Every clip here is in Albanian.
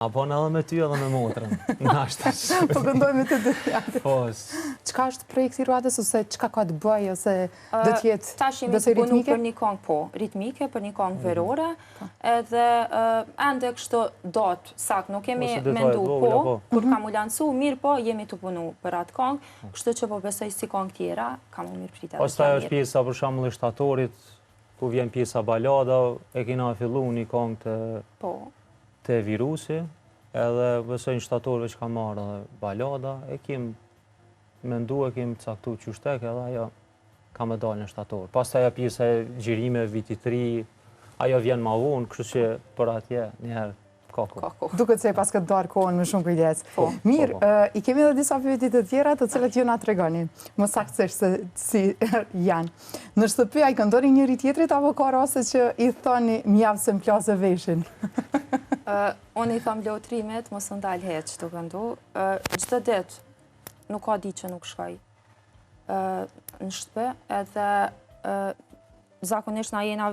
Apo në edhe me ty edhe me motrën. Po këndoj me të dy. Po. Çka është projekti Ruadës, ose çka ka të bëjë, ose do të jetë tash jemi të punu për një këngë, po, ritmike, për një këngë verore, edhe ende kështu dot, sak, nuk kemi mendu, po, kur kam u lancu, mirë po, jemi të punu për atë këngë, kështu që po besoj si këngë tjera, kam u mirë pritet. Pastaj është pjesa për shembull e shtatorit, ku vjen pjesa balada, e kena fillu një këngë të virusi, edhe besoj në shtatorëve që ka marrë dhe balada, e kim mendu, e kim caktu qyshtek, edhe ajo ka me dalë në shtatorë. Pas të ajo pjesa e gjirime vitit 3, ajo vjen ma vonë, kështu që për atje njëherë kako. Duket se pas këtë darë kohën me shumë kujdes. Mirë, i kemi edhe disa pyetje të tjera të cilat ju na tregoni, më saktësisht se si janë. Në shtëpi ai këndoni njëri tjetrit apo ka raste që i thoni mjaft se m'plasë veshin? Unë i tham lotrimet, mos ndalë heq të këndu. Çdo ditë, nuk ka ditë që nuk shkoj në shtëpi, edhe zakonisht na jena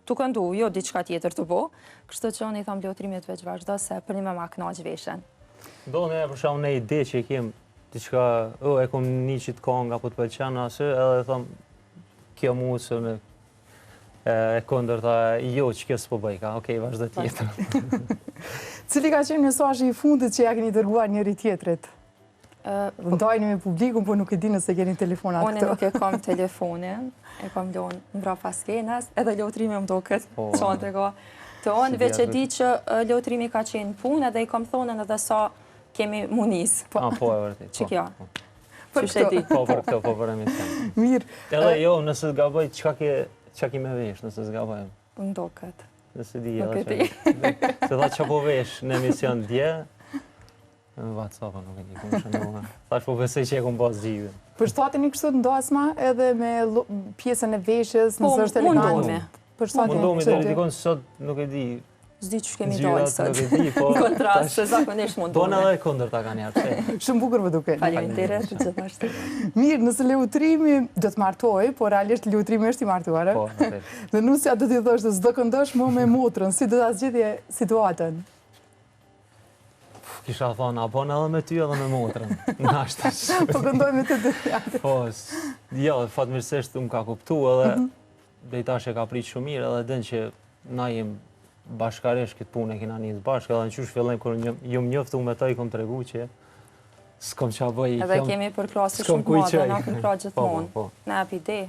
të këndu, jo diçka tjetër të bo, kështu që unë i tham lotrimet veç vazhdo se për një me ma knaq veshen. Do në e përshamu në ide që i kem diçka, e kom një qitë kong apo të pëlqen asë, edhe tham kjo musë me e kondër ta, jo që kjo s'po bëjka, okej, vazhdo tjetër. Cili ka qenë mesazhi i fundit që ja keni dërguar njëri tjetrit? Ndajni me publikun, po nuk e di nëse keni telefonat këto. Unë nuk e kam telefonin, e kam lonë mbra pas skenës, edhe lotrimi më do këtë qante ka. Të unë veç e di që lotrimi ka qenë punë, edhe i kam thonën edhe sa kemi munis. Po e vërtit. Që kjo? Për këto. Po për këto, po për emision. Mirë. Edhe jo, nëse t'gaboj, qka ki me vesh, nëse t'gaboj? Më do këtë. Nëse di edhe që. Se tha që po vesh në emision dje, në WhatsApp-a nuk e di, ku më shëndoha. Thash po besoj që e ku më pas gjithë. Përshtateni kështu të ndasma edhe me pjesën e veshës, nëse është elegant? Mundohemi dhe dikon sot nuk e di. Zdi që kemi dalë sot. Nuk e di, po. Në kontrast, se zakonisht mundohemi. Po në edhe kondër ta ka njerë. Shumë bukur më duke. Faleminderit të gjithashtu. Mirë, nëse Leutrimi do të martoj, por realisht Leutrimi është i martuar, Po, dhe Nusja do t'i thoshtë s'do këndosh më me motrën, si do t'a zgjidhje situatën? Kisha thonë, apo në edhe me ty edhe me motrën. Po këndoj me të dy. Po, jo, fatmirësisht më ka kuptu edhe dhe i tash e ka prit shumë mirë edhe dënë që na jem bashkaresh këtë punë e kina njës bashkë edhe në qysh fillim kër ju më njoftu me ta i kom të regu që s'kom qa bëj. Edhe kemi për klasë shumë të madhe, na kemi pra gjithmonë. Në apide,